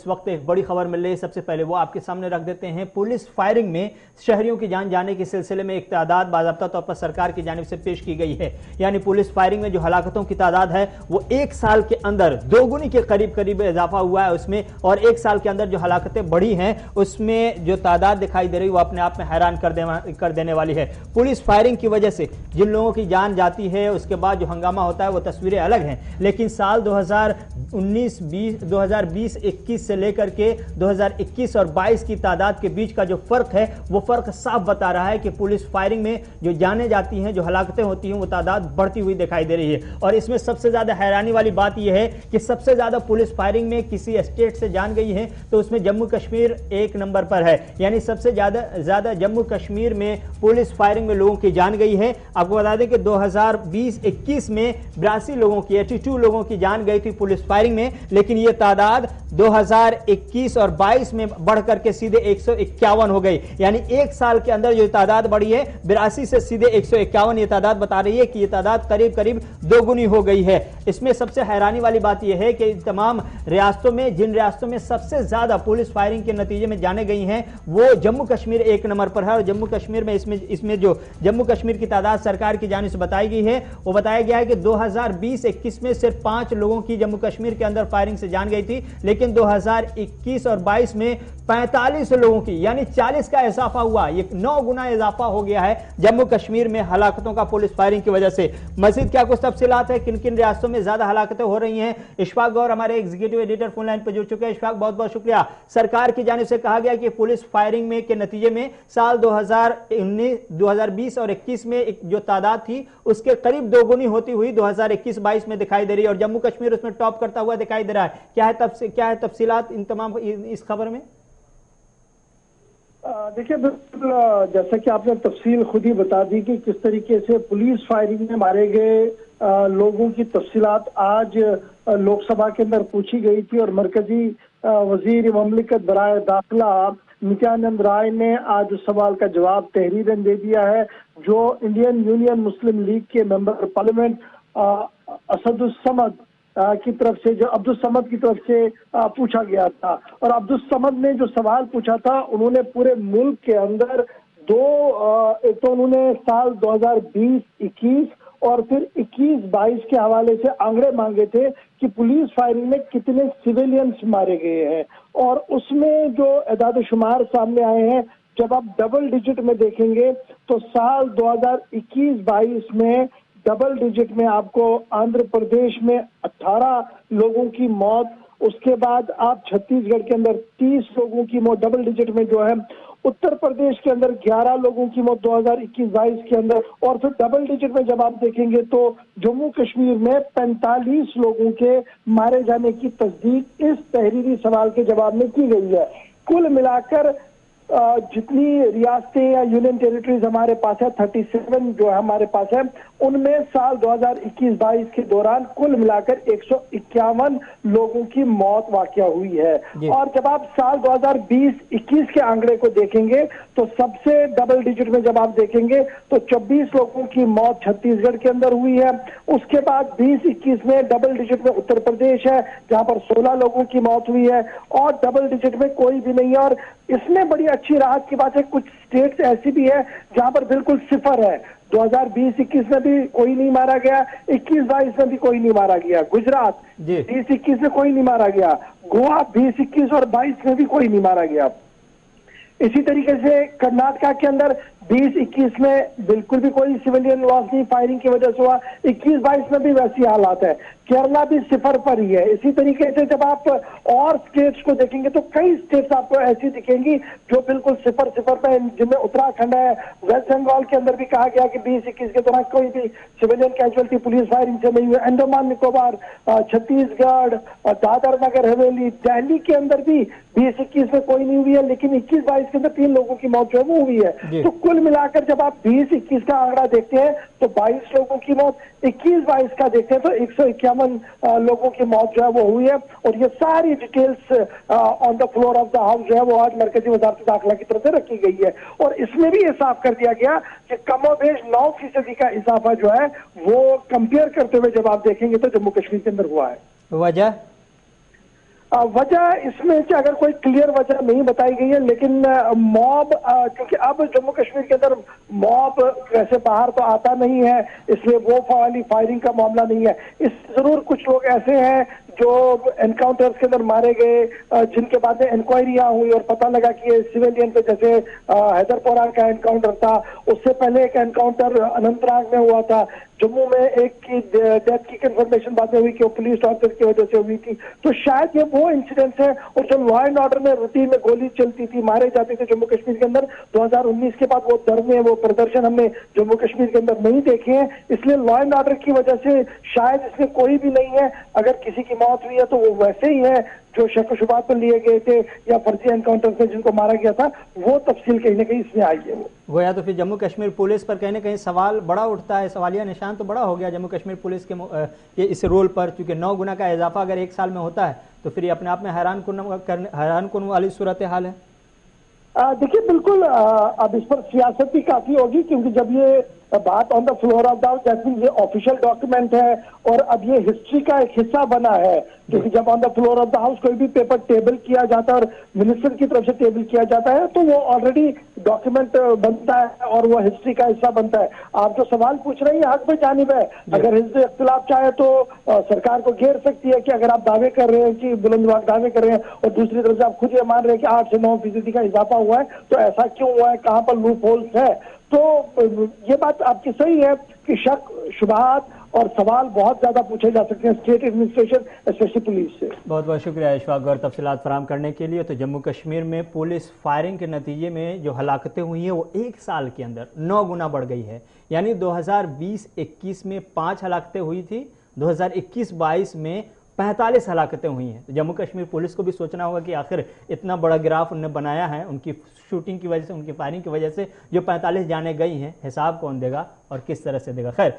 इस वक्त एक बड़ी खबर मिल रही है। सबसे पहले वो आपके सामने रख देते हैं। पुलिस फायरिंग में शहरियों की जान जाने के सिलसिले में एक तादाद बाज़ाब्ता तौर पर सरकार की जानिब से पेश की गई है। यानी पुलिस फायरिंग में जो हलाकतों की तादाद है वो एक साल के अंदर दोगुनी के करीब इजाफा हुआ है उसमें, और एक साल के अंदर जो हलाकतें बढ़ी हैं उसमें जो तादाद दिखाई दे रही है वो अपने आप में हैरान कर देने वाली है। पुलिस फायरिंग की वजह से जिन लोगों की जान जाती है उसके बाद जो हंगामा होता है वो तस्वीरें अलग हैं, लेकिन साल 2020-21 से लेकर के 2021 और 22 की तादाद के बीच का जो फर्क है वो फर्क साफ बता रहा है कि पुलिस फायरिंग में जो जाने जाती हैं, जो हलाकतें होती हैं, वो तादाद बढ़ती हुई दिखाई दे रही है। और इसमें सबसे ज्यादा हैरानी वाली बात यह है कि सबसे ज्यादा पुलिस फायरिंग में किसी स्टेट से जान गई है तो उसमें जम्मू कश्मीर एक नंबर पर है। यानी सबसे ज्यादा जम्मू कश्मीर में पुलिस फायरिंग में लोगों की जान गई है। आपको बता दें कि 2020-21 में 82 लोगों की 82 लोगों की जान गई थी पुलिस फायरिंग में, लेकिन यह तादाद 2021 और 22 में बढ़कर के सीधे 151 हो गई। यानी एक साल के अंदर जो तादाद बढ़ी है 82 से सीधे 151, ये तादाद बता रही है कि यह तादाद करीब दोगुनी हो गई है। इसमें सबसे हैरानी वाली बात यह है कि तमाम रियासतों में, जिन रियासतों में सबसे ज्यादा पुलिस फायरिंग के नतीजे में जाने गई हैं वो जम्मू कश्मीर एक नंबर पर है। और जम्मू कश्मीर में इसमें जो जम्मू कश्मीर की तादाद सरकार की जानिब से बताई गई है वो बताया गया है कि 2020-21 में सिर्फ 5 लोगों की जम्मू कश्मीर के अंदर फायरिंग से जान गई थी, लेकिन 2021 और 22 में 45 लोगों की, यानी 40 का इजाफा हुआ। ये 9 गुना इजाफा हो गया है जम्मू कश्मीर में हलाकतों का पुलिस फायरिंग की वजह से। मजीद क्या कुछ तफसीलात है, किन किन रियासतों में ज्यादा हलाकतें हो रही हैं, इशफाक गौर हमारे एग्जीक्यूटिव एडिटर फोन लाइन पर जुड़ चुके हैं। इशफाक, बहुत बहुत शुक्रिया। सरकार की जानिब से कहा गया कि पुलिस फायरिंग में के नतीजे में साल 2020 और 21 में जो तादाद थी उसके करीब दोगुनी होती हुई 2021-22 में दिखाई दे रही है, और जम्मू कश्मीर उसमें टॉप करता हुआ दिखाई दे रहा है। क्या है तफसीलात इन तमाम इस खबर में? देखिए, बिल्कुल जैसा कि आपने तफसील खुद ही बता दी कि किस तरीके से पुलिस फायरिंग में मारे गए लोगों की तफसीलात आज लोकसभा के अंदर पूछी गई थी, और मरकजी वजीर ममलिकत बराए दाखिला नित्यानंद राय ने आज उस सवाल का जवाब तहरीरन दे दिया है जो इंडियन यूनियन मुस्लिम लीग के मेंबर पार्लियामेंट असदुस्समद की तरफ से, जो अब्दुल समद की तरफ से पूछा गया था। और अब्दुल समद ने जो सवाल पूछा था उन्होंने पूरे मुल्क के अंदर एक तो उन्होंने साल 2020-21 और फिर 21-22 के हवाले से आंकड़े मांगे थे कि पुलिस फायरिंग में कितने सिविलियंस मारे गए हैं, और उसमें जो एदाद शुमार सामने आए हैं जब आप डबल डिजिट में देखेंगे तो साल 2021-22 में डबल डिजिट में आपको आंध्र प्रदेश में 18 लोगों की मौत, उसके बाद आप छत्तीसगढ़ के अंदर 30 लोगों की मौत डबल डिजिट में जो है, उत्तर प्रदेश के अंदर 11 लोगों की मौत 2021-22 के अंदर, और फिर डबल डिजिट में जब आप देखेंगे तो जम्मू कश्मीर में 45 लोगों के मारे जाने की तस्दीक इस तहरीरी सवाल के जवाब में की गई है। कुल मिलाकर जितनी रियासतें या यूनियन टेरिटरीज हमारे पास है 37 जो हमारे पास है, उनमें साल 2021-22 के दौरान कुल मिलाकर 151 लोगों की मौत वाकया हुई है। और जब आप साल 2020-21 के आंकड़े को देखेंगे तो सबसे डबल डिजिट में जब आप देखेंगे तो 24 लोगों की मौत छत्तीसगढ़ के अंदर हुई है। उसके बाद 20-21 में डबल डिजिट में उत्तर प्रदेश है जहां पर 16 लोगों की मौत हुई है, और डबल डिजिट में कोई भी नहीं है। और इसमें बड़ी अच्छी राहत की बात है, कुछ स्टेट्स ऐसी भी है जहां पर बिल्कुल सिफर है। 2020-21 में भी कोई नहीं मारा गया, 21-22 में भी कोई नहीं मारा गया। गुजरात 20-21 में कोई नहीं मारा गया, गोवा 20-21 और 22 में भी कोई नहीं मारा गया। इसी तरीके से कर्नाटका के अंदर 20-21 में बिल्कुल भी कोई सिविलियन लॉस नहीं फायरिंग की वजह से हुआ, 21-22 में भी वैसी हालात है। केरला भी सिफर पर ही है। इसी तरीके से जब आप और स्टेट्स को देखेंगे तो कई स्टेट्स आपको ऐसी दिखेंगी जो बिल्कुल सिफर पर है, जिनमें उत्तराखंड है। वेस्ट बंगाल के अंदर भी कहा गया कि 20-21 के दौरान कोई भी सिविलियन कैजुअलिटी पुलिस फायरिंग से नहीं हुई। अंडमान निकोबार, छत्तीसगढ़, दादर नगर हवेली, दिल्ली के अंदर भी 20-21 में कोई नहीं हुई है, लेकिन 21-22 के अंदर 3 लोगों की मौत जो है वो हुई है। तो कुल मिलाकर जब आप 20-21 का आंकड़ा देखते हैं तो 22 लोगों की मौत, 21-22 का देखते हैं तो 151 लोगों की मौत जो है वो हुई है। और ये सारी details on the floor of the house जो है वो आज मरकजी वजारत दाखिला की तरफ से रखी गई है, और इसमें भी ये साफ कर दिया गया कि कमोबेश 9% का इजाफा जो है वो कंपेयर करते हुए जब आप देखेंगे तो जम्मू कश्मीर के अंदर हुआ है। वजह वजह इसमें कि अगर कोई क्लियर वजह नहीं बताई गई है, लेकिन मॉब, क्योंकि अब जम्मू कश्मीर के अंदर मॉब वैसे बाहर तो आता नहीं है, इसलिए वो वाली फायरिंग का मामला नहीं है। इस जरूर कुछ लोग ऐसे हैं जो एनकाउंटर्स के अंदर मारे गए, जिनके बाद में इंक्वायरियां हुई और पता लगा कि ये सिविलियन पे, जैसे हैदरपोरा का एनकाउंटर था, उससे पहले एक एनकाउंटर अनंतनाग में हुआ था, जम्मू में एक की डेथ की कंफर्मेशन बाद में हुई कि वो पुलिस टॉर्चर की वजह से हुई थी। तो शायद ये वो इंसिडेंट्स है। और जो लॉ एंड ऑर्डर में रूटीन में गोली चलती थी, मारे जाते थे जम्मू कश्मीर के अंदर, 2019 के बाद वो धरने, वो प्रदर्शन हमने जम्मू कश्मीर के अंदर नहीं देखे हैं। इसलिए लॉ एंड ऑर्डर की वजह से शायद इसमें कोई भी नहीं है। अगर किसी की मौत हुई है तो वो वैसे ही है जो शक शुबात पर लिए गए थे या फर्जी एनकाउंटर से जिनको मारा गया था, वो तफसील कहीं ना कहीं इसमें आई है। वो गोया तो फिर जम्मू कश्मीर पुलिस पर कहीं ना कहीं सवाल बड़ा उठता है, सवालिया निशान तो बड़ा हो गया जम्मू कश्मीर पुलिस के इस रोल पर, क्योंकि 9 गुना का इजाफा अगर एक साल में होता है तो फिर ये अपने आप में हैरान कुन वाली सूरत हाल है। देखिए, बिल्कुल अब इस पर सियासत भी काफी होगी, क्योंकि जब ये बात on the floor of the house, जैसे ये ऑफिशियल डॉक्यूमेंट है और अब ये हिस्ट्री का एक हिस्सा बना है, क्योंकि जब on the floor of the house कोई भी पेपर टेबल किया जाता है और मिनिस्टर की तरफ से टेबल किया जाता है तो वो ऑलरेडी डॉक्यूमेंट बनता है और वो हिस्ट्री का हिस्सा बनता है। आप जो सवाल पूछ रहे हैं ये हक पे जानिब है। अगर हिस्ट्री इख्तिलाफ चाहे तो सरकार को घेर सकती है कि अगर आप दावे कर रहे हैं कि बुलंदवाग दावे कर रहे हैं और दूसरी तरफ से आप खुद ये मान रहे हैं कि 8 से 9% का इजाफा हुआ है, तो ऐसा क्यों हुआ है, कहाँ पर लूप होल्स है। तो ये बात आपकी सही है कि शक शुबहात और सवाल बहुत ज्यादा पूछे जा सकते हैं स्टेट एडमिनिस्ट्रेशन स्पेशली पुलिस से। बहुत बहुत शुक्रिया इशफाक गौर तफसीलात फराहम करने के लिए। तो जम्मू कश्मीर में पुलिस फायरिंग के नतीजे में जो हलाकतें हुई हैं वो एक साल के अंदर 9 गुना बढ़ गई है। यानी 2020-21 में 5 हलाकतें हुई थी, 2021-22 में 45 हलाकतें हुई हैं। तो जम्मू कश्मीर पुलिस को भी सोचना होगा कि आखिर इतना बड़ा ग्राफ उन्होंने बनाया है, उनकी शूटिंग की वजह से, उनकी फायरिंग की वजह से जो 45 जाने गई हैं, हिसाब कौन देगा और किस तरह से देगा। खैर।